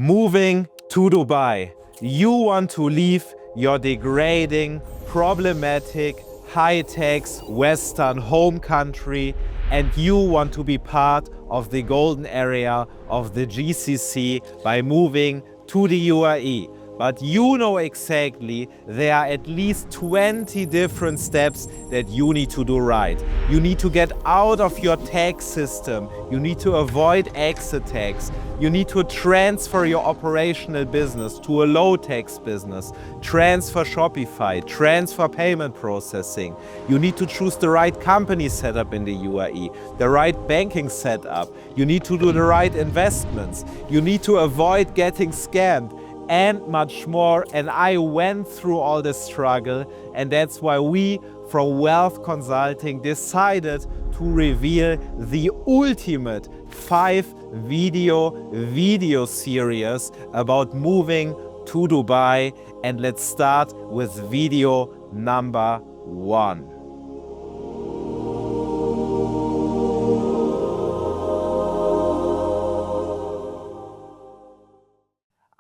Moving to Dubai. You want to leave your degrading, problematic, high-tax Western home country, and you want to be part of the golden area of the GCC by moving to the UAE. But you know exactly there are at least 20 different steps that you need to do right. You need to get out of your tax system. You need to avoid exit tax. You need to transfer your operational business to a low tax business, transfer Shopify, transfer payment processing. You need to choose the right company setup in the UAE, the right banking setup. You need to do the right investments. You need to avoid getting scammed, and much more. And I went through all this struggle, and that's why we from Wealth Consulting decided to reveal the ultimate 5-video series about moving to Dubai. And let's start with video number 1.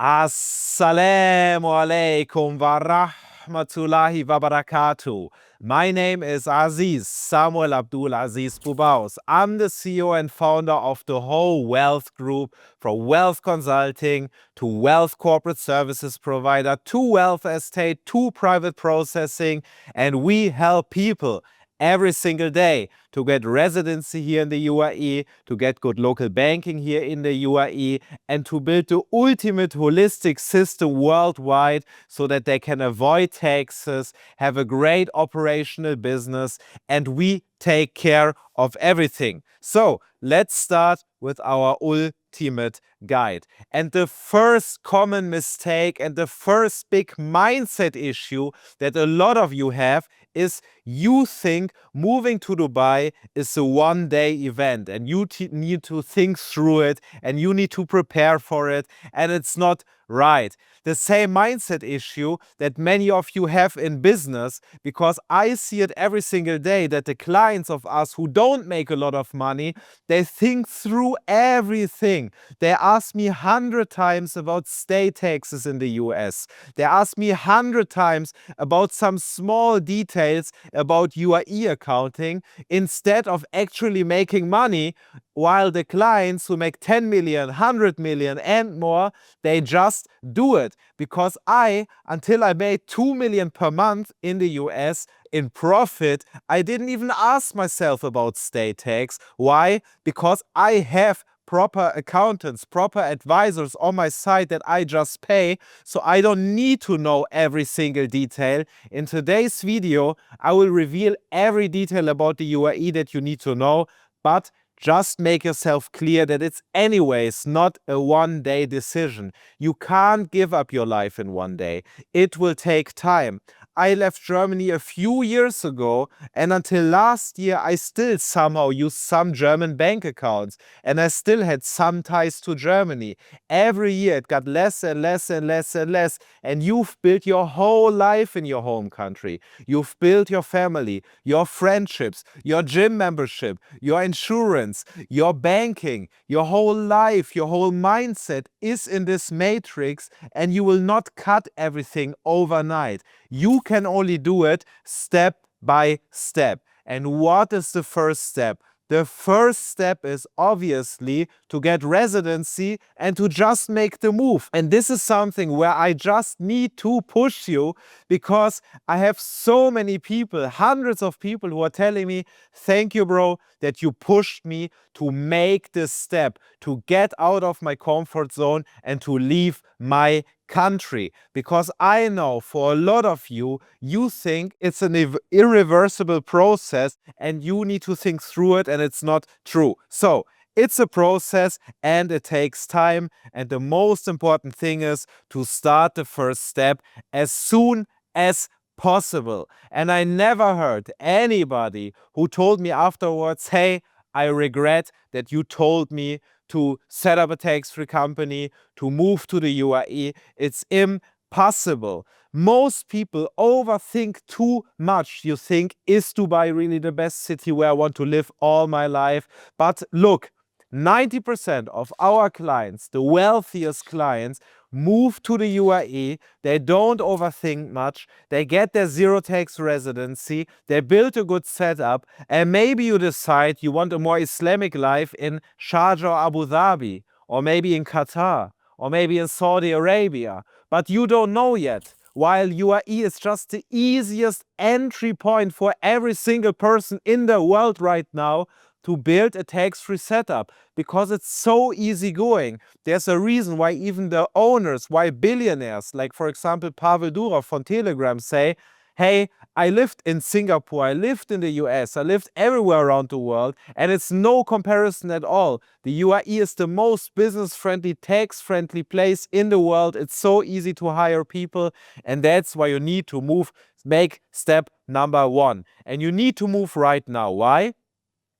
Assalamu alaikum wa rahmatullahi wa barakatuh. My name is Aziz, Samuel Abdul Aziz Bubaus. I'm the CEO and founder of the whole Wealth Group, from Wealth Consulting to Wealth Corporate Services Provider to Wealth Estate to Private Processing. And we help people every single day to get residency here in the UAE, to get good local banking here in the UAE, and to build the ultimate holistic system worldwide so that they can avoid taxes, have a great operational business, and we take care of everything. So let's start with our ultimate guide. And the first common mistake and the first big mindset issue that a lot of you have is you think moving to Dubai is a one-day event, and you need to think through it and you need to prepare for it, and it's not right. The same mindset issue that many of you have in business, because I see it every single day that the clients of us who don't make a lot of money, they think through everything. They ask me 100 times about state taxes in the US. They ask me 100 times about some small details about UAE accounting instead of actually making money, while the clients who make 10 million, 100 million and more, they just do it. Because until I made 2 million per month in the US in profit, I didn't even ask myself about state tax. Why? Because I have proper accountants, proper advisors on my side that I just pay, so I don't need to know every single detail. In today's video, I will reveal every detail about the UAE that you need to know, but just make yourself clear that it's anyways not a one-day decision. You can't give up your life in one day. It will take time. I left Germany a few years ago, and until last year I still somehow used some German bank accounts, and I still had some ties to Germany. Every year it got less and less and less and less, and you've built your whole life in your home country. You've built your family, your friendships, your gym membership, your insurance, your banking, your whole life, your whole mindset is in this matrix, and you will not cut everything overnight. You can only do it step by step. And what is the first step? The first step is obviously to get residency and to just make the move. And this is something where I just need to push you, because I have so many people, hundreds of people who are telling me, thank you, bro, that you pushed me to make this step, to get out of my comfort zone and to leave my country. Because I know for a lot of you, you think it's an irreversible process and you need to think through it, and it's not true. So it's a process and it takes time, and the most important thing is to start the first step as soon as possible. And I never heard anybody who told me afterwards, hey, I regret that you told me to set up a tax-free company, to move to the UAE. It's impossible. Most people overthink too much. You think, is Dubai really the best city where I want to live all my life? But look, 90% of our clients, the wealthiest clients, move to the UAE. They don't overthink much. They get their zero tax residency. They build a good setup. And maybe you decide you want a more Islamic life in Sharjah or Abu Dhabi, or maybe in Qatar, or maybe in Saudi Arabia. But you don't know yet. While UAE is just the easiest entry point for every single person in the world right now to build a tax-free setup, because it's so easygoing. There's a reason why even the owners, why billionaires, like for example Pavel Durov from Telegram, say, hey, I lived in Singapore, I lived in the US, I lived everywhere around the world, and it's no comparison at all. The UAE is the most business-friendly, tax-friendly place in the world. It's so easy to hire people, and that's why you need to move. Make step number one. And you need to move right now. Why?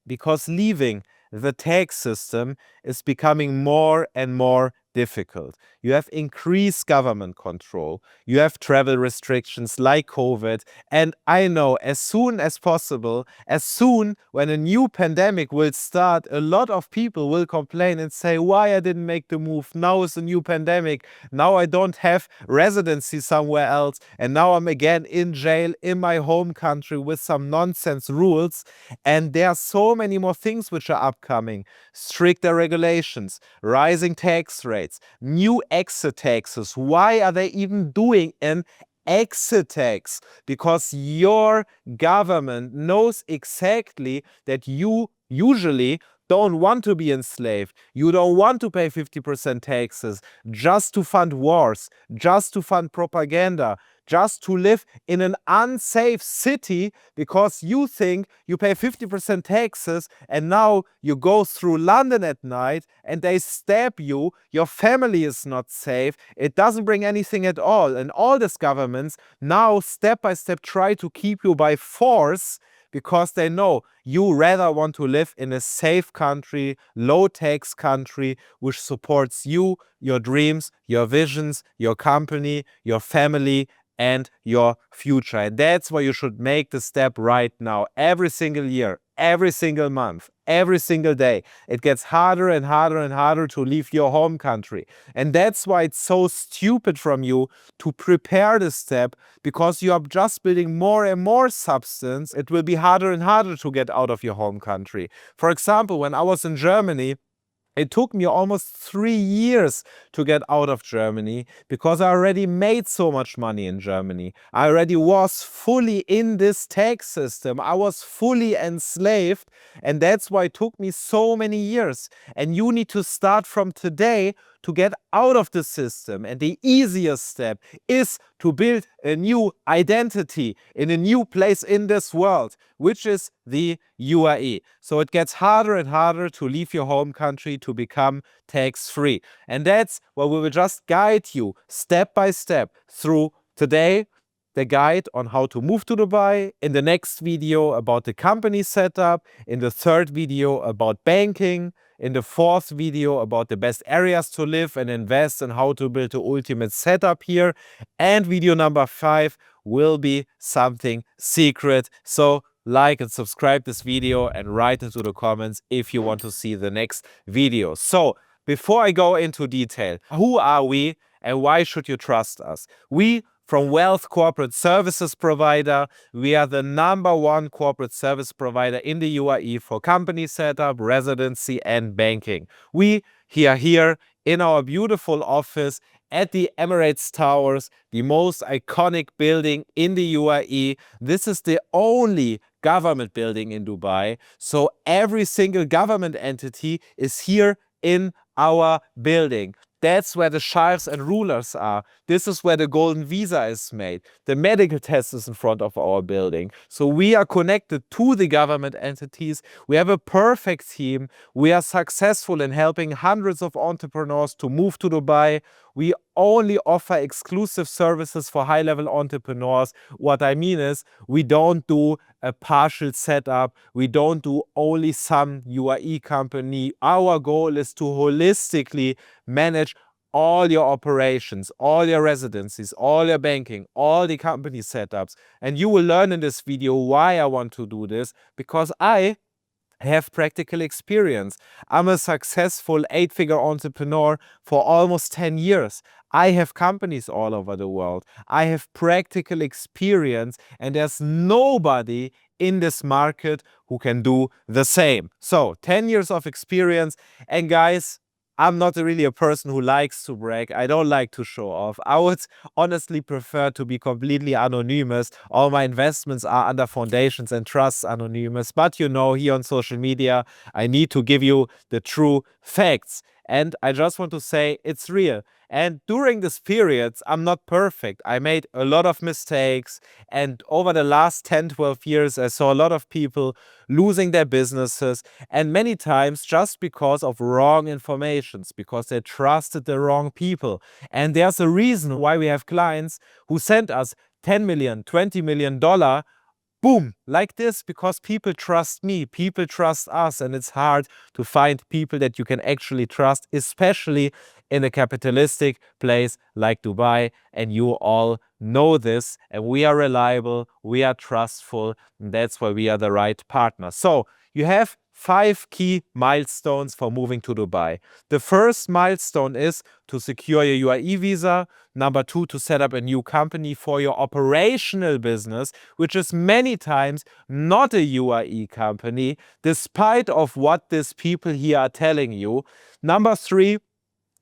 Because leaving the tax system is becoming more and more difficult. You have increased government control. You have travel restrictions like COVID. And I know as soon as possible, as soon when a new pandemic will start, a lot of people will complain and say, why I didn't make the move? Now is a new pandemic. Now I don't have residency somewhere else. And now I'm again in jail in my home country with some nonsense rules. And there are so many more things which are upcoming. Stricter regulations, rising tax rates, new exit taxes. Why are they even doing an exit tax? Because your government knows exactly that you usually don't want to be enslaved. You don't want to pay 50% taxes just to fund wars, just to fund propaganda, just to live in an unsafe city because you think you pay 50% taxes and now you go through London at night and they stab you. Your family is not safe. It doesn't bring anything at all. And all these governments now step by step try to keep you by force, because they know you rather want to live in a safe country, low tax country, which supports you, your dreams, your visions, your company, your family, and your future. And that's why you should make the step right now. Every single year, every single month, every single day, it gets harder and harder and harder to leave your home country. And that's why it's so stupid from you to prepare the step, because you are just building more and more substance. It will be harder and harder to get out of your home country. For example, when I was in Germany, it took me almost 3 years to get out of Germany, because I already made so much money in Germany. I already was fully in this tax system. I was fully enslaved, and that's why it took me so many years. And you need to start from today to get out of the system. And the easiest step is to build a new identity in a new place in this world, which is the UAE. So it gets harder and harder to leave your home country to become tax-free. And that's where we will just guide you step by step through today, the guide on how to move to Dubai, in the next video about the company setup, in the third video about banking, in the fourth video about the best areas to live and invest and how to build the ultimate setup here. And video number 5 will be something secret. So like and subscribe this video and write into the comments if you want to see the next video. So before I go into detail, who are we and why should you trust us? We from Wealth Corporate Services Provider, we are the #1 corporate service provider in the UAE for company setup, residency, and banking. We are here in our beautiful office at the Emirates Towers, the most iconic building in the UAE. This is the only government building in Dubai. So every single government entity is here in our building. That's where the sheikhs and rulers are. This is where the golden visa is made. The medical test is in front of our building. So we are connected to the government entities. We have a perfect team. We are successful in helping hundreds of entrepreneurs to move to Dubai. We only offer exclusive services for high-level entrepreneurs. What I mean is, we don't do a partial setup. We don't do only some UAE company. Our goal is to holistically manage all your operations, all your residencies, all your banking, all the company setups. And you will learn in this video why I want to do this, because I I have practical experience. I'm a successful 8-figure entrepreneur for almost 10 years. I have companies all over the world. I have practical experience, and there's nobody in this market who can do the same. So 10 years of experience. And guys, I'm not really a person who likes to brag. I don't like to show off. I would honestly prefer to be completely anonymous. All my investments are under foundations and trusts anonymous. But you know, here on social media, I need to give you the true facts. And I just want to say it's real. And during this period, I'm not perfect. I made a lot of mistakes. And over the last 10, 12 years, I saw a lot of people losing their businesses. And many times just because of wrong informations, because they trusted the wrong people. And there's a reason why we have clients who send us $10 million, $20 million, boom, like this, because people trust me, people trust us, and it's hard to find people that you can actually trust, especially in a capitalistic place like Dubai. And you all know this, and we are reliable, we are trustful, and that's why we are the right partner. So you have 5 key milestones for moving to Dubai. The first milestone is to secure your UAE visa. Number 2, to set up a new company for your operational business, which is many times not a UAE company, despite of what these people here are telling you. Number 3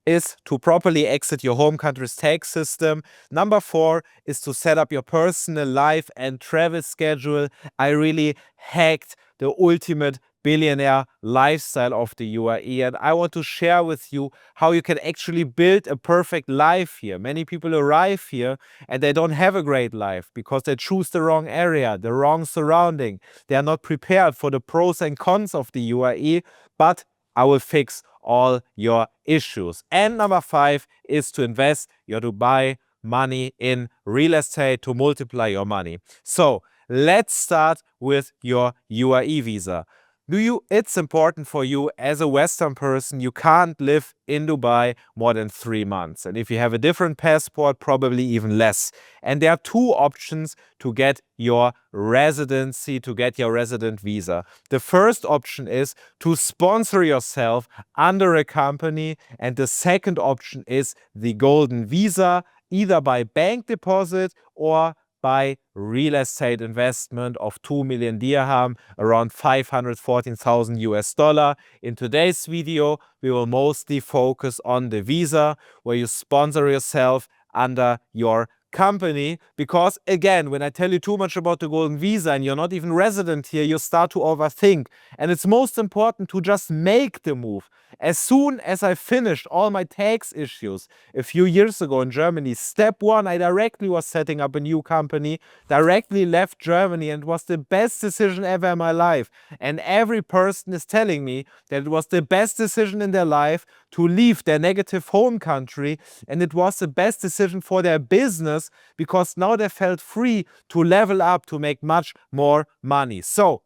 is to properly exit your home country's tax system. Number 4 is to set up your personal life and travel schedule. I really hacked the ultimate billionaire lifestyle of the UAE, and I want to share with you how you can actually build a perfect life here. Many people arrive here and they don't have a great life because they choose the wrong area, the wrong surrounding. They are not prepared for the pros and cons of the UAE, but I will fix all your issues. And number 5 is to invest your Dubai money in real estate to multiply your money. So let's start with your UAE visa. It's important for you as a Western person, you can't live in Dubai more than 3 months. And if you have a different passport, probably even less. And there are 2 options to get your residency, to get your resident visa. The first option is to sponsor yourself under a company. And the second option is the golden visa, either by bank deposit or by real estate investment of 2 million dirham, around 514,000 US dollar. In today's video, we will mostly focus on the visa, where you sponsor yourself under your company, because again, when I tell you too much about the golden visa and you're not even resident here, you start to overthink. And it's most important to just make the move. As soon as I finished all my tax issues a few years ago in Germany, step 1, I directly was setting up a new company, directly left Germany, and it was the best decision ever in my life. And every person is telling me that it was the best decision in their life to leave their negative home country, and it was the best decision for their business because now they felt free to level up, to make much more money. So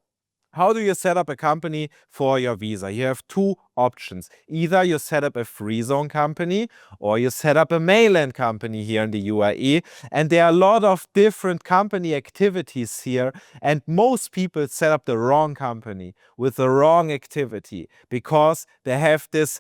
how do you set up a company for your visa? You have 2 options. Either you set up a free zone company or you set up a mainland company here in the UAE. And there are a lot of different company activities here. And most people set up the wrong company with the wrong activity because they have this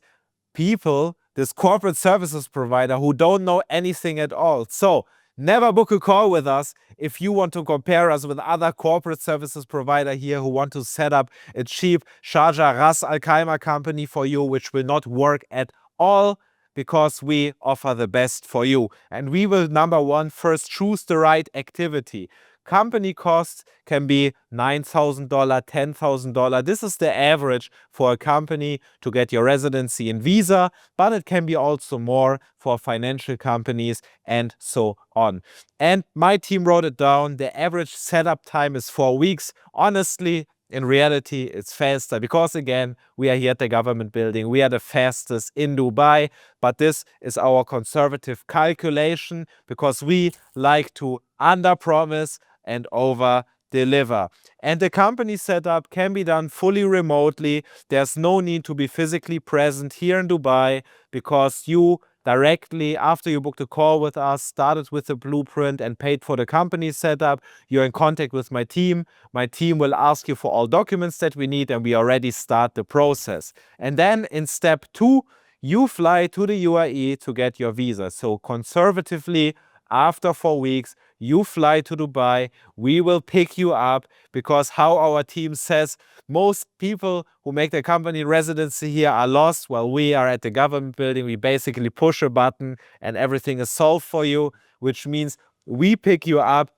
corporate services provider who don't know anything at all. So never book a call with us if you want to compare us with other corporate services provider here who want to set up a cheap Sharjah Ras Al Khaimah company for you, which will not work at all, because we offer the best for you. And we will, number 1, first choose the right activity. Company costs can be $9,000, $10,000. This is the average for a company to get your residency and visa, but it can be also more for financial companies and so on. And my team wrote it down. The average setup time is 4 weeks. Honestly, in reality, it's faster because, again, we are here at the government building. We are the fastest in Dubai, but this is our conservative calculation because we like to under-promise and over-deliver. And the company setup can be done fully remotely. There's no need to be physically present here in Dubai because you directly after you booked a call with us, started with the blueprint and paid for the company setup. You're in contact with my team. My team will ask you for all documents that we need, and we already start the process. And then in step 2, you fly to the UAE to get your visa. So conservatively, after 4 weeks, you fly to Dubai. We will pick you up, because how our team says, most people who make their company residency here are lost, while we are at the government building. We basically push a button and everything is solved for you, which means we pick you up,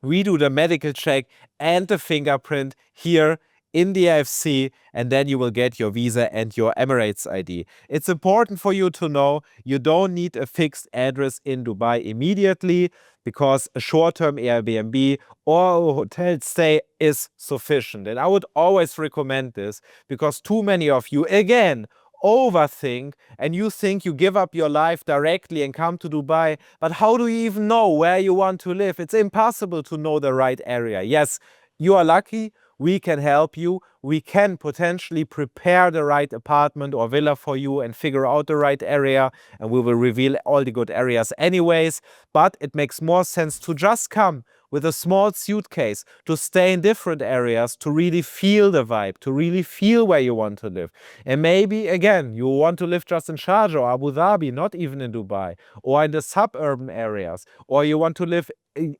we do the medical check and the fingerprint here in the AFC, and then you will get your visa and your Emirates ID. It's important for you to know you don't need a fixed address in Dubai immediately, because a short-term Airbnb or a hotel stay is sufficient. And I would always recommend this, because too many of you, again, overthink, and you think you give up your life directly and come to Dubai. But how do you even know where you want to live? It's impossible to know the right area. Yes, you are lucky. We can help you. We can potentially prepare the right apartment or villa for you and figure out the right area, and we will reveal all the good areas anyways. But it makes more sense to just come with a small suitcase, to stay in different areas, to really feel the vibe, to really feel where you want to live. And maybe, again, you want to live just in Sharjah or Abu Dhabi, not even in Dubai, or in the suburban areas, or you want to live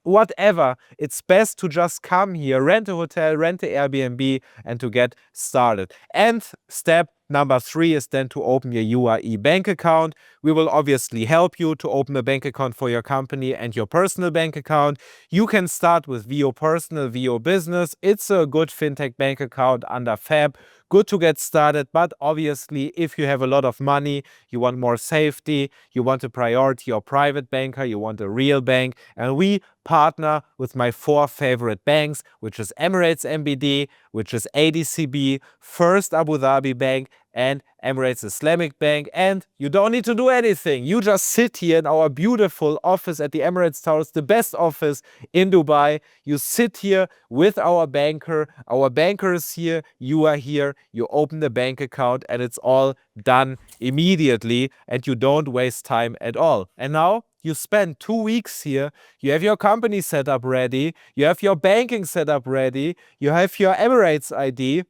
whatever. It's best to just come here, rent a hotel, rent an Airbnb, and to get started. And step number 3 is then to open your UAE bank account. We will obviously help you to open a bank account for your company and your personal bank account. You can start with VO Personal, VO Business. It's a good fintech bank account under FAB. Good to get started, but obviously if you have a lot of money, you want more safety, you want a priority or private banker, you want a real bank, and we partner with my 4 favorite banks, which is Emirates MBD, which is ADCB, First Abu Dhabi Bank, and Emirates Islamic Bank. And you don't need to do anything. You just sit here in our beautiful office at the Emirates Towers, the best office in Dubai. You sit here with our banker. Our banker is here. You are here. You open the bank account, and it's all done immediately, and you don't waste time at all. And now you spend 2 weeks here. You have your company set up ready. You have your banking set up ready. You have your Emirates ID.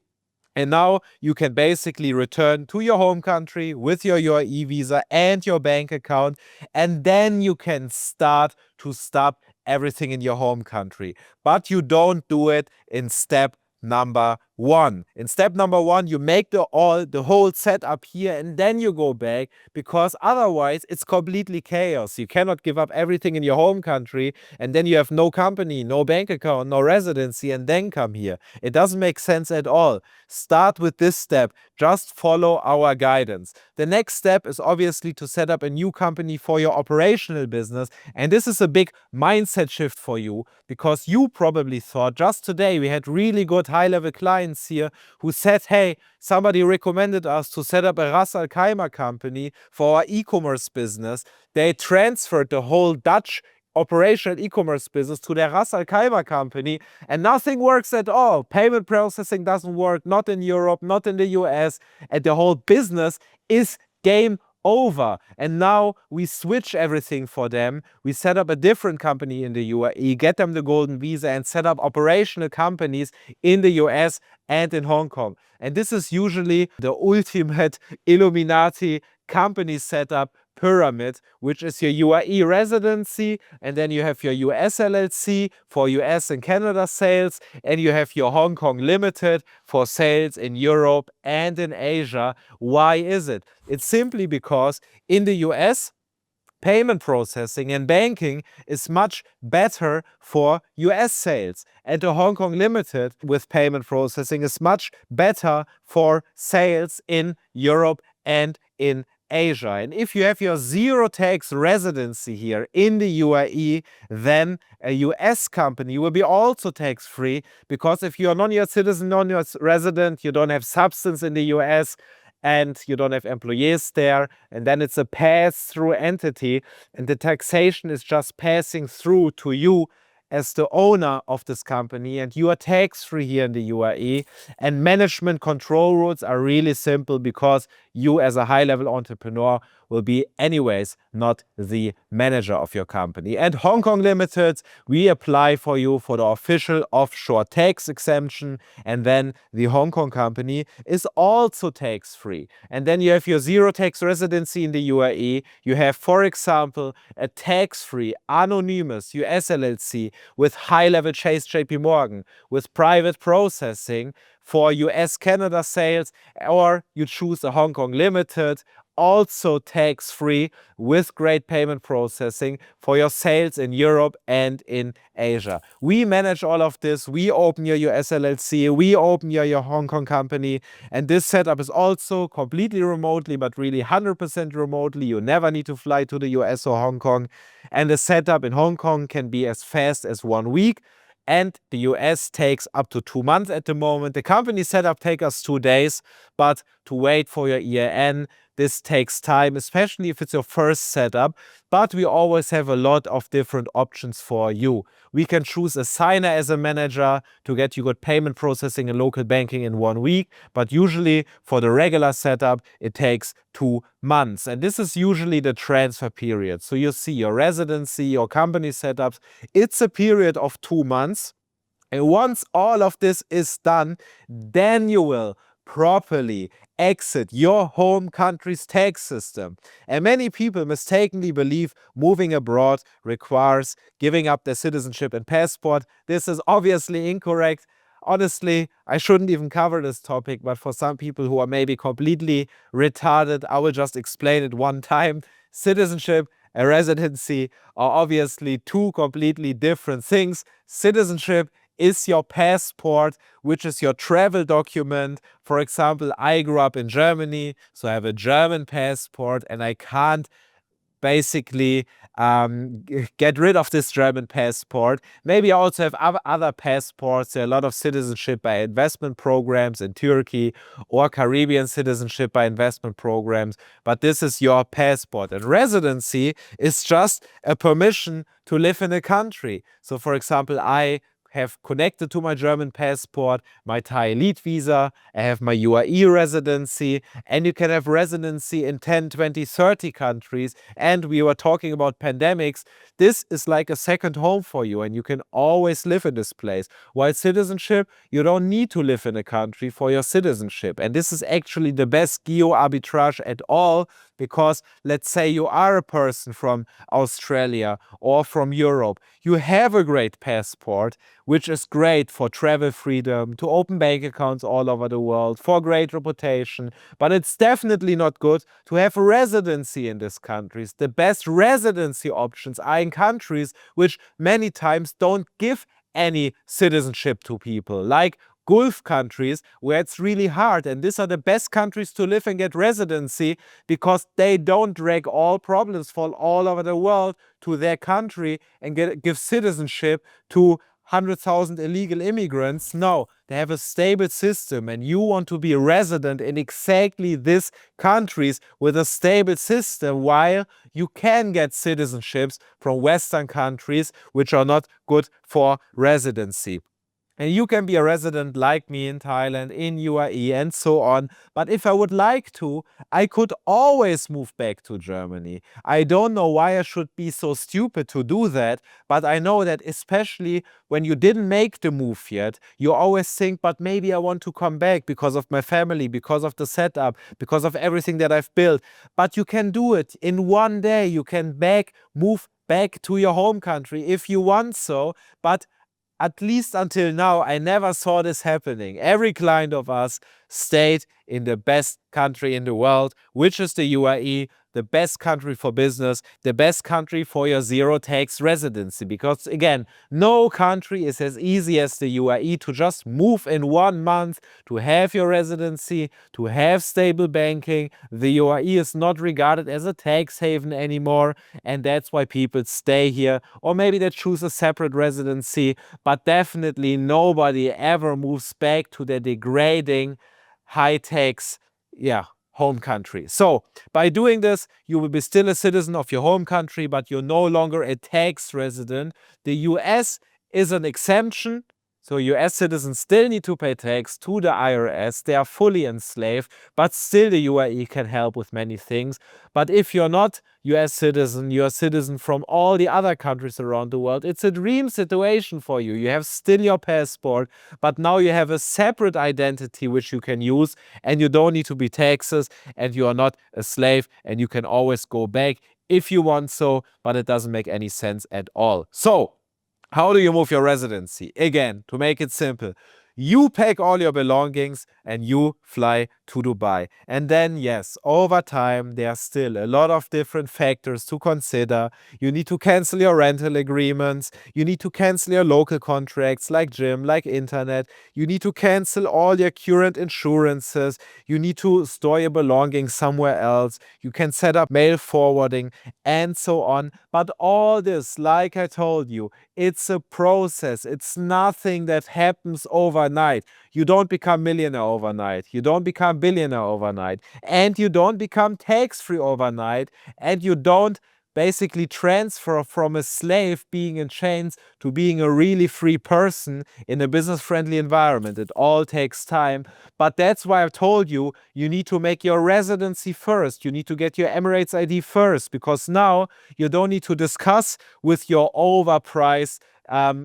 And now you can basically return to your home country with your UAE visa and your bank account. And then you can start to stop everything in your home country. But you don't do it in step number 1. In step number 1, you make the whole setup here, and then you go back, because otherwise it's completely chaos. You cannot give up everything in your home country, and then you have no company, no bank account, no residency, and then come here. It doesn't make sense at all. Start with this step. Just follow our guidance. The next step is obviously to set up a new company for your operational business, and this is a big mindset shift for you, because you probably thought, just today we had really good high-level clients here who said, hey, somebody recommended us to set up a Ras Al Khaimah company for our e-commerce business. They transferred the whole Dutch operational e-commerce business to their Ras Al Khaimah company, and nothing works at all. Payment processing doesn't work, not in Europe, not in the US, and the whole business is game over. And now we switch everything for them. We set up a different company in the UAE, get them the golden visa, and set up operational companies in the US and in Hong Kong. And this is usually the ultimate Illuminati company setup pyramid, which is your UAE residency, and then you have your US LLC for US and Canada sales, and you have your Hong Kong Limited for sales in Europe and in Asia. Why is it? It's simply because in the US, payment processing and banking is much better for US sales, and the Hong Kong Limited with payment processing is much better for sales in Europe and in Asia. And if you have your zero tax residency here in the UAE, then a US company will be also tax free, because if you're non-US citizen, non-US resident, you don't have substance in the US, and you don't have employees there, and then it's a pass-through entity, and the taxation is just passing through to you as the owner of this company, and you are tax-free here in the UAE. And management control rules are really simple, because you as a high-level entrepreneur will be anyways not the manager of your company. And Hong Kong Limited, we apply for you for the official offshore tax exemption, and then the Hong Kong company is also tax-free. And then you have your zero tax residency in the UAE. You have, for example, a tax-free, anonymous US LLC with high-level Chase JP Morgan, with private processing for US Canada sales, or you choose a Hong Kong Limited, also tax-free with great payment processing for your sales in Europe and in Asia. We manage all of this. We open your US LLC, we open your Hong Kong company, and this setup is also completely remotely, but really 100% remotely. You never need to fly to the US or Hong Kong, and the setup in Hong Kong can be as fast as 1 week. And the US takes up to 2 months at the moment. The company setup takes us 2 days, but to wait for your EIN, this takes time, especially if it's your first setup. But we always have a lot of different options for you. We can choose a signer as a manager to get you good payment processing and local banking in 1 week. But usually for the regular setup, it takes 2 months. And this is usually the transfer period. So you see your residency, your company setups, it's a period of 2 months. And once all of this is done, then you will properly exit your home country's tax system. And many people mistakenly believe moving abroad requires giving up their citizenship and passport. This is obviously incorrect. Honestly, I shouldn't even cover this topic, but for some people who are maybe completely retarded, I will just explain it one time. Citizenship and residency are obviously two completely different things. Citizenship is your passport, which is your travel document. For example, I grew up in Germany, so I have a German passport, and I can't basically get rid of this German passport. Maybe I also have other passports. There are a lot of citizenship by investment programs in Turkey, or Caribbean citizenship by investment programs, but this is your passport. And residency is just a permission to live in a country. So for example, I have connected to my German passport my Thai elite visa, I have my UAE residency, and you can have residency in 10, 20, 30 countries. And we were talking about pandemics. This is like a second home for you, and you can always live in this place. While citizenship, you don't need to live in a country for your citizenship. And this is actually the best geo arbitrage at all, because let's say you are a person from Australia or from Europe. You have a great passport, which is great for travel freedom, to open bank accounts all over the world, for great reputation. But it's definitely not good to have a residency in these countries. The best residency options are in countries which many times don't give any citizenship to people, like Gulf countries, where it's really hard. And these are the best countries to live and get residency, because they don't drag all problems from all over the world to their country and give citizenship to 100,000 illegal immigrants. No, they have a stable system, and you want to be a resident in exactly these countries with a stable system, while you can get citizenships from Western countries which are not good for residency. And you can be a resident like me in Thailand, in UAE, and so on. But if I would like to, I could always move back to Germany. I don't know why I should be so stupid to do that, but I know that especially when you didn't make the move yet, you always think, but maybe I want to come back because of my family, because of the setup, because of everything that I've built. But you can do it in 1 day. You can move back to your home country if you want so, but at least until now, I never saw this happening. Every client of us stayed in the best country in the world, which is the UAE, the best country for business, the best country for your zero tax residency. Because again, no country is as easy as the UAE to just move in 1 month, to have your residency, to have stable banking. The UAE is not regarded as a tax haven anymore, and that's why people stay here. Or maybe they choose a separate residency, but definitely nobody ever moves back to their degrading, high tax, home country. So by doing this, you will be still a citizen of your home country, but you're no longer a tax resident. The US is an exemption. So US citizens still need to pay tax to the IRS. They are fully enslaved, but still the UAE can help with many things. But if you're not US citizen, you're a citizen from all the other countries around the world, it's a dream situation for you. You have still your passport, but now you have a separate identity which you can use, and you don't need to be taxes, and you are not a slave, and you can always go back if you want so, but it doesn't make any sense at all. So, how do you move your residency? Again, to make it simple, you pack all your belongings and you fly to Dubai. And then, yes, over time, there are still a lot of different factors to consider. You need to cancel your rental agreements. You need to cancel your local contracts like gym, like internet. You need to cancel all your current insurances. You need to store your belongings somewhere else. You can set up mail forwarding and so on. But all this, like I told you, it's a process. It's nothing that happens overnight. You don't become millionaire overnight. You don't become billionaire overnight. And you don't become tax-free overnight. And you don't basically transfer from a slave being in chains to being a really free person in a business-friendly environment. It all takes time. But that's why I've told you, you need to make your residency first. You need to get your Emirates ID first, because now you don't need to discuss with your overpriced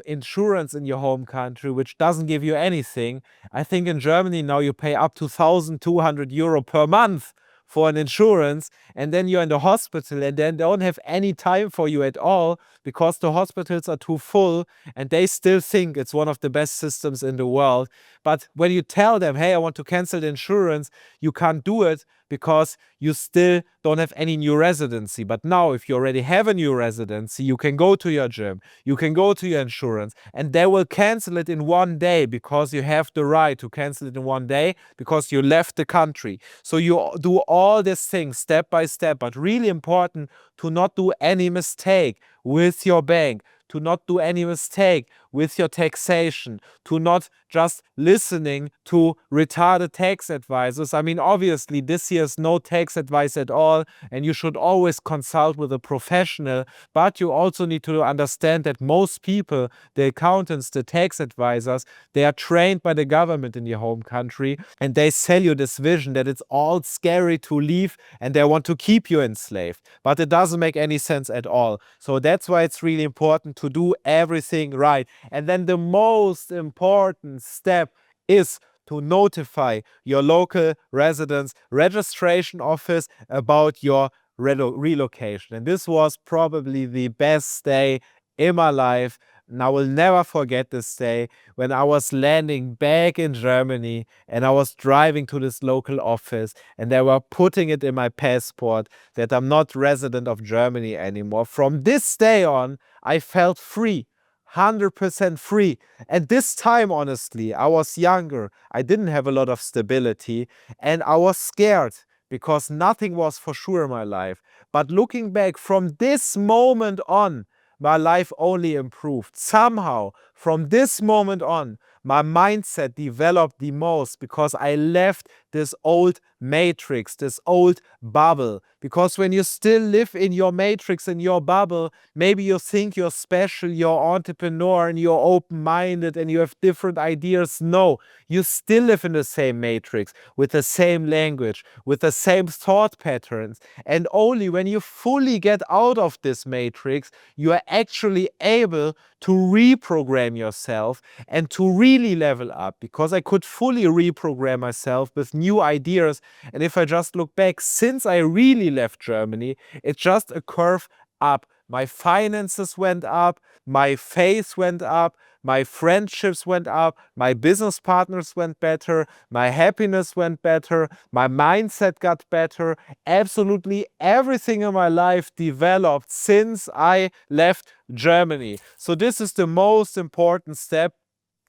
insurance in your home country, which doesn't give you anything. I think in Germany now you pay up to 1,200 euro per month for an insurance, and then you're in the hospital and then don't have any time for you at all because the hospitals are too full, and they still think it's one of the best systems in the world. But when you tell them, hey, I want to cancel the insurance, you can't do it because you still don't have any new residency. But now, if you already have a new residency, you can go to your gym, you can go to your insurance, and they will cancel it in one day because you have the right to cancel it in one day because you left the country. So you do all these things step by step, but really important to not do any mistake with your bank, to not do any mistake with your taxation, to not just listening to retarded tax advisors. I mean, obviously, this year is no tax advice at all, and you should always consult with a professional, but you also need to understand that most people, the accountants, the tax advisors, they are trained by the government in your home country, and they sell you this vision that it's all scary to leave, and they want to keep you enslaved. But it doesn't make any sense at all. So that's why it's really important to do everything right. And then the most important step is to notify your local residence registration office about your relocation. And this was probably the best day in my life. And I will never forget this day when I was landing back in Germany and I was driving to this local office and they were putting it in my passport that I'm not resident of Germany anymore. From this day on, I felt free. 100% free. And this time, honestly, I was younger. I didn't have a lot of stability and I was scared because nothing was for sure in my life. But looking back from this moment on, my life only improved. Somehow, from this moment on, my mindset developed the most because I left this old matrix, this old bubble. Because when you still live in your matrix, in your bubble, maybe you think you're special, you're entrepreneur, and you're open-minded, and you have different ideas. No, you still live in the same matrix, with the same language, with the same thought patterns. And only when you fully get out of this matrix, you are actually able to reprogram yourself and to really level up, because I could fully reprogram myself with new ideas. And if I just look back, since I really left Germany, it's just a curve up. My finances went up, my faith went up, my friendships went up, my business partners went better, my happiness went better, my mindset got better. Absolutely everything in my life developed since I left Germany. So this is the most important step.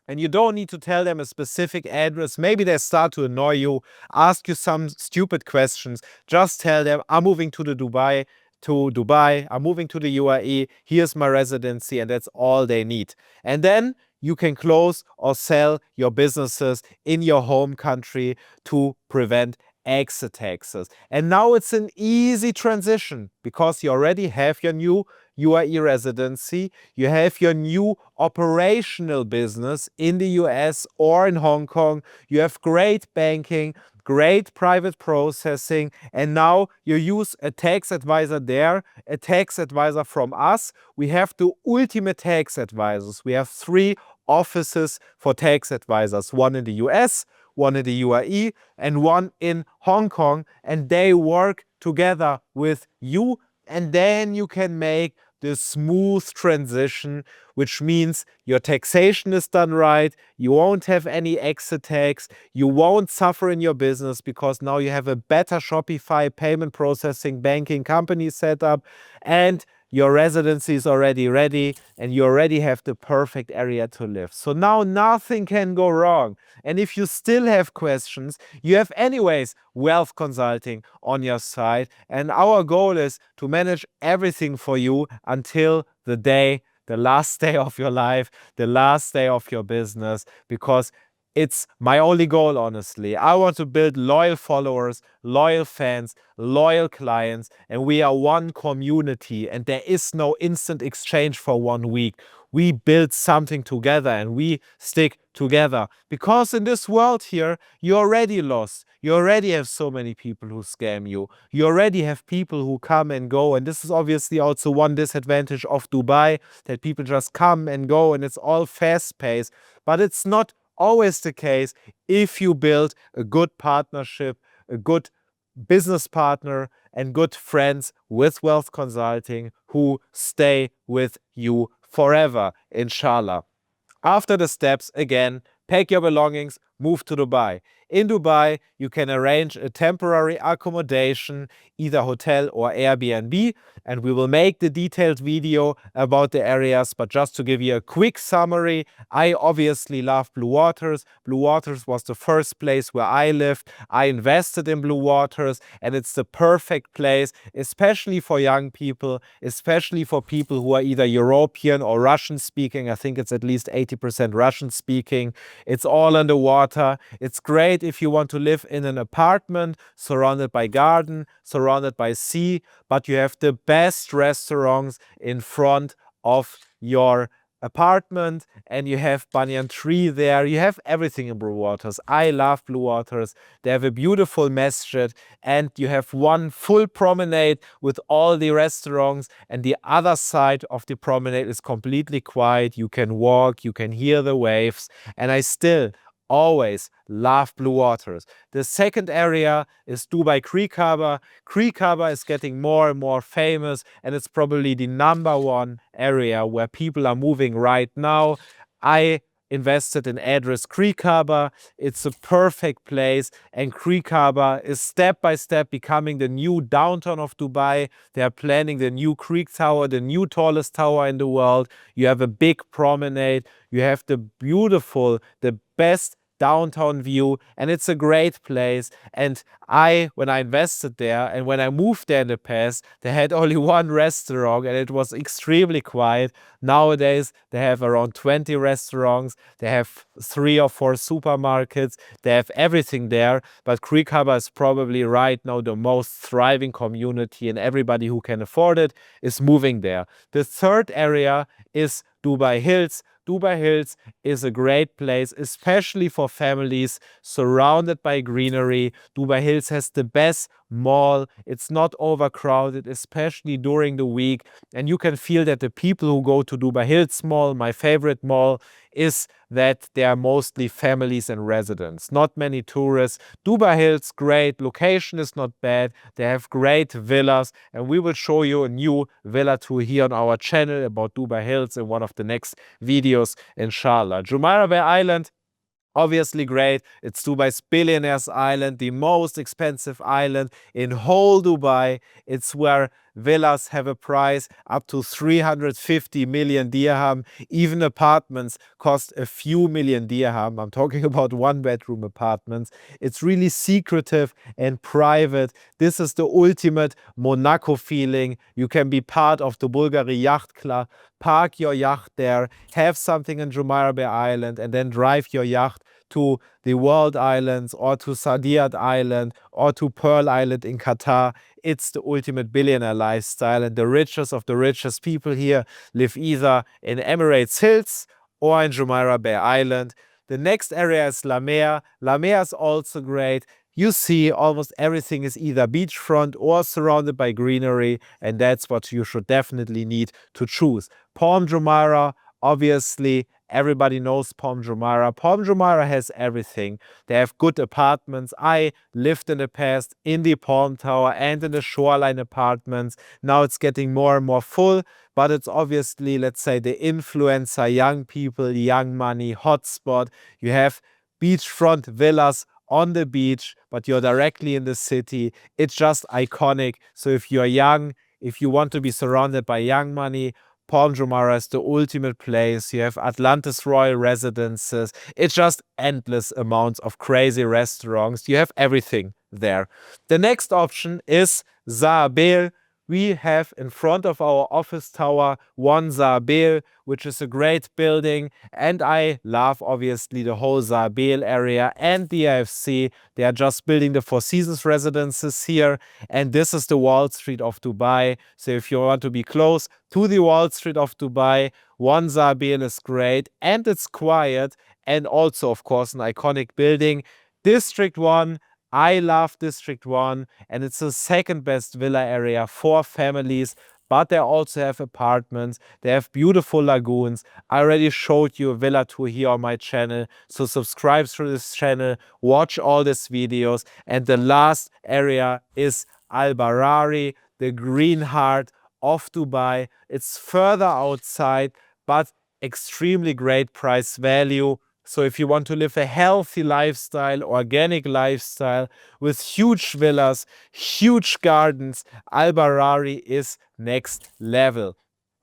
And you don't need to tell them a specific address. Maybe they start to annoy you, ask you some stupid questions. Just tell them, I'm moving to Dubai, I'm moving to the UAE, here's my residency, and that's all they need. And then you can close or sell your businesses in your home country to prevent exit taxes. And now it's an easy transition because you already have your new UAE residency, you have your new operational business in the US or in Hong Kong, you have great banking, great private processing, and now you use a tax advisor there, a tax advisor from us. We have the ultimate tax advisors. We have 3 offices for tax advisors, one in the US, one in the UAE, and one in Hong Kong, and they work together with you, and then you can make the smooth transition, which means your taxation is done right, you won't have any exit tax, you won't suffer in your business because now you have a better Shopify payment processing banking company set up, and your residency is already ready, and you already have the perfect area to live. So now nothing can go wrong. And if you still have questions, you have anyways wealth consulting on your side. And our goal is to manage everything for you until the last day of your life, the last day of your business, because it's my only goal, honestly. I want to build loyal followers, loyal fans, loyal clients, and we are one community, and there is no instant exchange for 1 week. We build something together and we stick together, because in this world here, you're already lost. You already have so many people who scam you. You already have people who come and go, and this is obviously also one disadvantage of Dubai, that people just come and go and it's all fast paced, but it's not always the case if you build a good partnership, a good business partner, and good friends with wealth consulting who stay with you forever, inshallah. After the steps, again, pack your belongings, move to Dubai. In Dubai, you can arrange a temporary accommodation, either hotel or Airbnb, and we will make the detailed video about the areas. But just to give you a quick summary, I obviously love Blue Waters. Blue Waters was the first place where I lived. I invested in Blue Waters, and it's the perfect place, especially for young people, especially for people who are either European or Russian speaking. I think it's at least 80% Russian speaking. It's all on the water. It's great if you want to live in an apartment surrounded by garden, surrounded by sea, but you have the best restaurants in front of your apartment, and you have banyan tree there. You have everything in Blue Waters. I love Blue Waters. They have a beautiful masjid, and you have one full promenade with all the restaurants, and the other side of the promenade is completely quiet. You can walk, you can hear the waves, and I still always love Blue Waters. The second area is Dubai Creek Harbor. Creek Harbor is getting more and more famous, and it's probably the #1 area where people are moving right now. I invested in Address Creek Harbor. It's a perfect place, and Creek Harbor is step by step becoming the new downtown of Dubai. They are planning the new Creek Tower, the new tallest tower in the world. You have a big promenade. You have the beautiful, the best downtown view, and it's a great place. And when I invested there and when I moved there in the past, they had only one restaurant and it was extremely quiet. Nowadays, they have around 20 restaurants, they have 3 or 4 supermarkets, they have everything there. But Creek Harbor is probably right now the most thriving community, and everybody who can afford it is moving there. The third area is Dubai Hills. Dubai Hills is a great place, especially for families, surrounded by greenery. Dubai Hills has the best mall. It's not overcrowded, especially during the week. And you can feel that the people who go to Dubai Hills Mall, my favorite mall, is that they are mostly families and residents, not many tourists. Dubai Hills, great. Location is not bad. They have great villas, and we will show you a new villa tour here on our channel about Dubai Hills in one of the next videos, inshallah. Jumeirah Bay Island, obviously great. It's Dubai's billionaires island, the most expensive island in whole Dubai. It's where villas have a price up to 350 million dirham. Even apartments cost a few million dirham. I'm talking about 1-bedroom apartments. It's really secretive and private. This is the ultimate Monaco feeling. You can be part of the Bulgari Yacht Club, park your yacht there, have something in Jumeirah Bay Island, and then drive your yacht to the World Islands or to Saadiyat Island or to Pearl Island in Qatar. It's the ultimate billionaire lifestyle, and the richest of the richest people here live either in Emirates Hills or in Jumeirah Bay Island. The next area is La Mer. La Mer is also great. You see almost everything is either beachfront or surrounded by greenery, and that's what you should definitely need to choose. Palm Jumeirah, obviously, everybody knows Palm Jumeirah. Palm Jumeirah has everything. They have good apartments. I lived in the past in the Palm Tower and in the Shoreline apartments. Now it's getting more and more full, but it's obviously, let's say, the influencer, young people, young money, hotspot. You have beachfront villas on the beach, but you're directly in the city. It's just iconic. So if you're young, if you want to be surrounded by young money, Palm Jumeirah is the ultimate place. You have Atlantis Royal Residences. It's just endless amounts of crazy restaurants. You have everything there. The next option is Zaabel. We have in front of our office tower one Zaabel, which is a great building, and I love obviously the whole Zaabel area and the IFC. They are just building the Four Seasons residences here, and this is the Wall Street of Dubai. So if you want to be close to the Wall Street of Dubai, one Zaabel is great, and it's quiet, and also of course an iconic building. District 1, I love District 1, and it's the second best villa area for families, but they also have apartments. They have beautiful lagoons. I already showed you a villa tour here on my channel, so subscribe to this channel, watch all these videos. And the last area is Al Barari, the green heart of Dubai. It's further outside, but extremely great price value. So if you want to live a healthy lifestyle, organic lifestyle with huge villas, huge gardens, Al Barari is next level.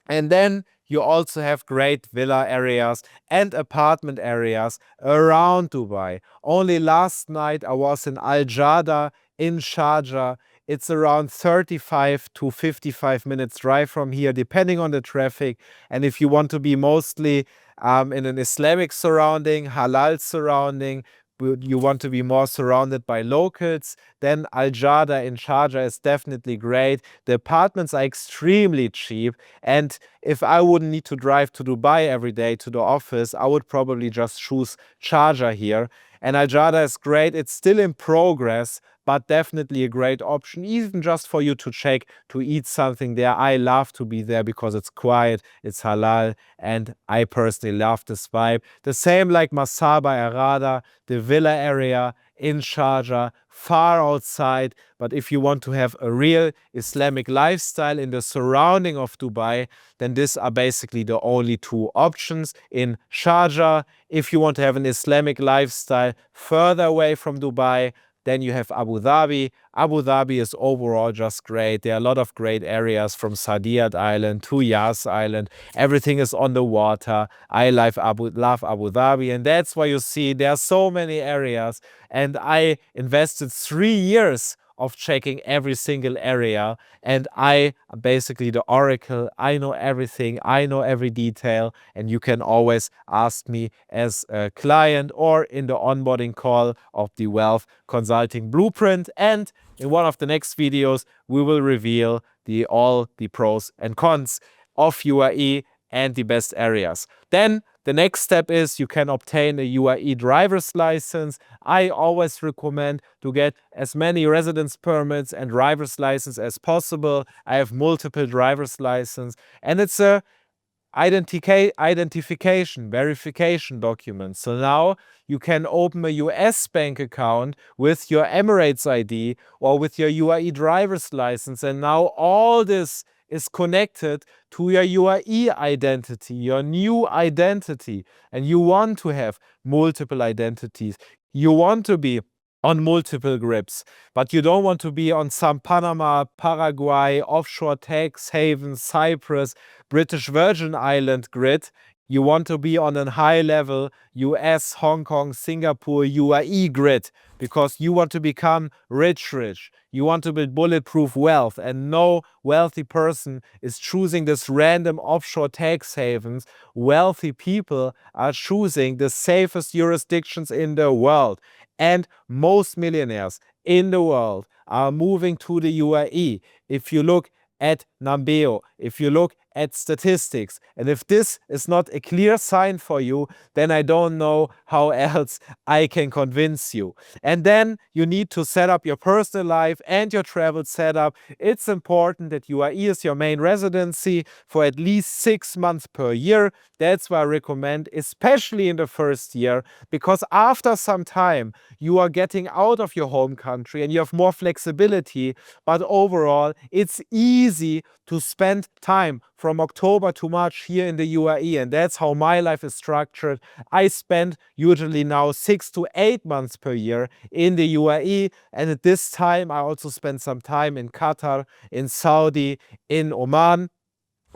And then you also have great villa areas and apartment areas around Dubai. Only last night I was in Al Jada in Sharjah. It's around 35 to 55 minutes drive from here, depending on the traffic. And if you want to be mostly in an Islamic surrounding, halal surrounding, you want to be more surrounded by locals, then Al Jada in Sharjah is definitely great. The apartments are extremely cheap, and if I wouldn't need to drive to Dubai every day to the office, I would probably just choose Sharjah here. And Al Jada is great. It's still in progress, but definitely a great option, even just for you to check, to eat something there. I love to be there because it's quiet, it's halal, and I personally love this vibe. The same like Masaba Errada, the villa area in Sharjah, far outside. But if you want to have a real Islamic lifestyle in the surrounding of Dubai, then these are basically the only two options in Sharjah. If you want to have an Islamic lifestyle further away from Dubai, then you have Abu Dhabi. Abu Dhabi is overall just great. There are a lot of great areas from Saadiyat Island to Yas Island. Everything is on the water. I love Abu Dhabi, and that's why you see there are so many areas. And I invested 3 years of checking every single area, and I basically the oracle. I know everything, I know every detail, and you can always ask me as a client or in the onboarding call of the Wealth Consulting Blueprint. And in one of the next videos we will reveal all the pros and cons of UAE and the best areas. Then the next step is you can obtain a UAE driver's license. I always recommend to get as many residence permits and driver's license as possible. I have multiple driver's license, and it's a identification, verification document. So now you can open a US bank account with your Emirates ID or with your UAE driver's license, and now all this is connected to your UAE identity, your new identity, and you want to have multiple identities. You want to be on multiple grips, but you don't want to be on some Panama, Paraguay, offshore tax haven, Cyprus, British Virgin Island grid. You want to be on a high level US, Hong Kong, Singapore, UAE grid because you want to become rich. You want to build bulletproof wealth, and no wealthy person is choosing this random offshore tax havens. Wealthy people are choosing the safest jurisdictions in the world. And most millionaires in the world are moving to the UAE. If you look at Nambeo, if you look at statistics, and if this is not a clear sign for you, then I don't know how else I can convince you. And then you need to set up your personal life and your travel setup. It's important that UAE is your main residency for at least 6 months per year. That's why I recommend, especially in the first year, because after some time you are getting out of your home country and you have more flexibility. But overall, it's easy to spend time from October to March here in the UAE, and that's how my life is structured. I spend usually now 6 to 8 months per year in the UAE, and at this time I also spend some time in Qatar, in Saudi, in Oman.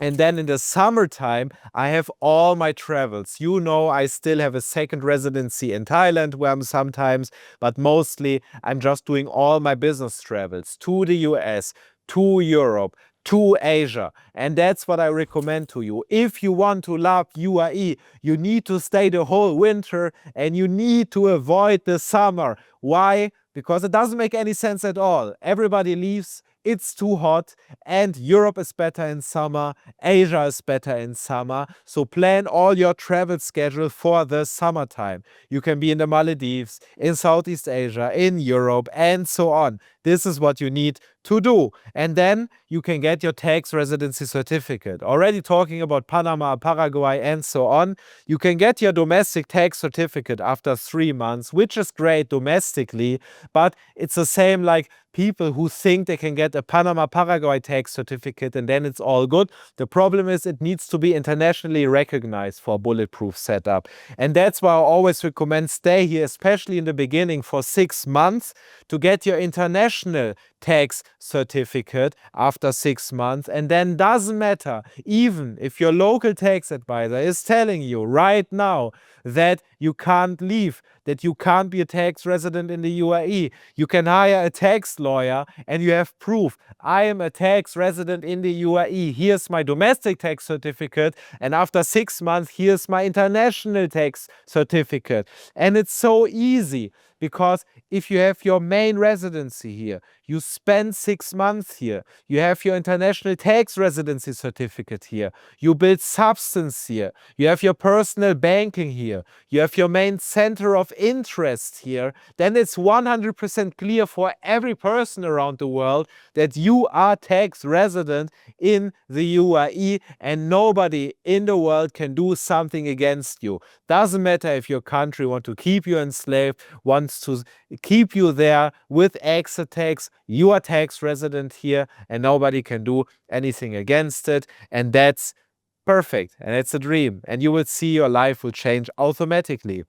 And then in the summertime, I have all my travels. You know, I still have a second residency in Thailand where I'm sometimes, but mostly I'm just doing all my business travels to the US, to Europe, to Asia. And that's what I recommend to you. If you want to love UAE, you need to stay the whole winter and you need to avoid the summer. Why? Because it doesn't make any sense at all. Everybody leaves. It's too hot, and Europe is better in summer, Asia is better in summer. So plan all your travel schedule for the summertime. You can be in the Maldives, in Southeast Asia, in Europe, and so on. This is what you need to do. And then you can get your tax residency certificate. Already talking about Panama, Paraguay, and so on. You can get your domestic tax certificate after 3 months, which is great domestically, but it's the same like people who think they can get a Panama, Paraguay tax certificate and then it's all good. The problem is it needs to be internationally recognized for a bulletproof setup. And that's why I always recommend stay here, especially in the beginning, for 6 months to get your international tax certificate after 6 months. And then doesn't matter, even if your local tax advisor is telling you right now that you can't leave, that you can't be a tax resident in the UAE. You can hire a tax lawyer and you have proof. I am a tax resident in the UAE. Here's my domestic tax certificate. And after 6 months, here's my international tax certificate. And it's so easy because if you have your main residency here, you spend 6 months here, you have your international tax residency certificate here, you build substance here, you have your personal banking here, you have your main center of interest here, then it's 100% clear for every person around the world that you are tax resident in the UAE and nobody in the world can do something against you. Doesn't matter if your country wants to keep you enslaved, wants to keep you there with exit tax, you are tax resident here and nobody can do anything against it. And that's perfect. And it's a dream. And you will see your life will change automatically.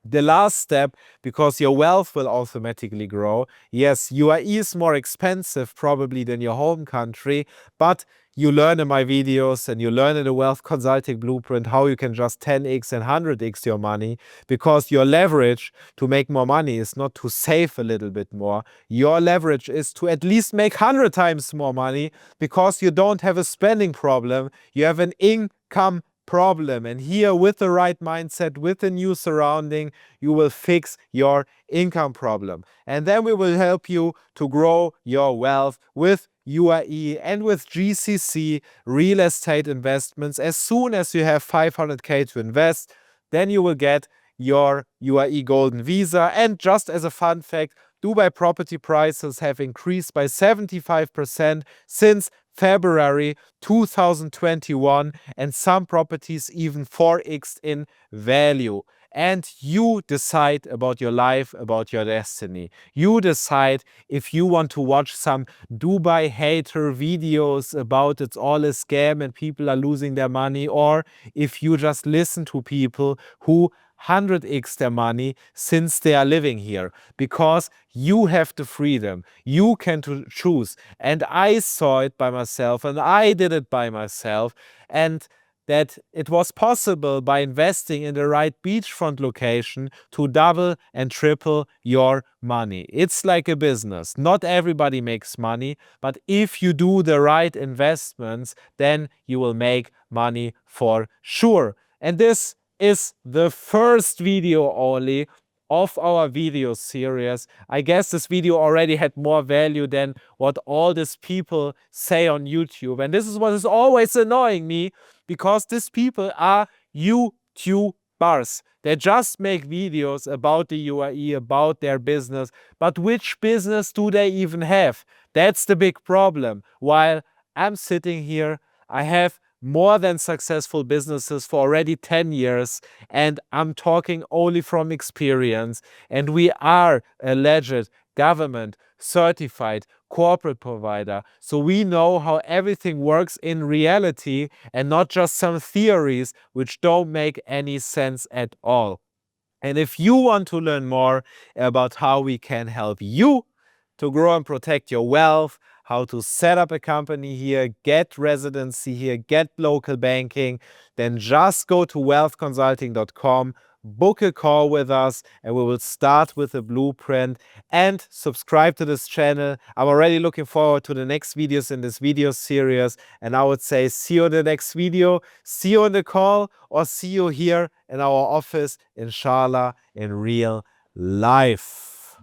The last step, because your wealth will automatically grow. Yes, UAE is more expensive probably than your home country, but you learn in my videos and you learn in the Wealth Consulting Blueprint how you can just 10x and 100x your money, because your leverage to make more money is not to save a little bit more. Your leverage is to at least make 100 times more money, because you don't have a spending problem, you have an income problem. And here, with the right mindset, with the new surrounding, you will fix your income problem. And then we will help you to grow your wealth with UAE and with GCC real estate investments. As soon as you have 500k to invest, then you will get your UAE golden visa. And just as a fun fact, Dubai property prices have increased by 75% since February 2021, and some properties even 4x in value. And you decide about your life, about your destiny. You decide if you want to watch some Dubai hater videos about it's all a scam and people are losing their money, or if you just listen to people who 100x their money since they are living here, because you have the freedom. You can choose. And I saw it by myself and I did it by myself. And that it was possible by investing in the right beachfront location to double and triple your money. It's like a business. Not everybody makes money, but if you do the right investments, then you will make money for sure. And this is the first video only of our video series. I guess this video already had more value than what all these people say on YouTube. And this is what is always annoying me, because these people are YouTubers. They just make videos about the UAE, about their business. But which business do they even have? That's the big problem. While I'm sitting here, I have more than successful businesses for already 10 years, and I'm talking only from experience. And we are a legit government certified corporate provider. So we know how everything works in reality and not just some theories which don't make any sense at all. And if you want to learn more about how we can help you to grow and protect your wealth, how to set up a company here, get residency here, get local banking, then just go to wealthconsulting.com, book a call with us, and we will start with a blueprint. And subscribe to this channel. I'm already looking forward to the next videos in this video series. And I would say see you in the next video, see you on the call, or see you here in our office, inshallah, in real life.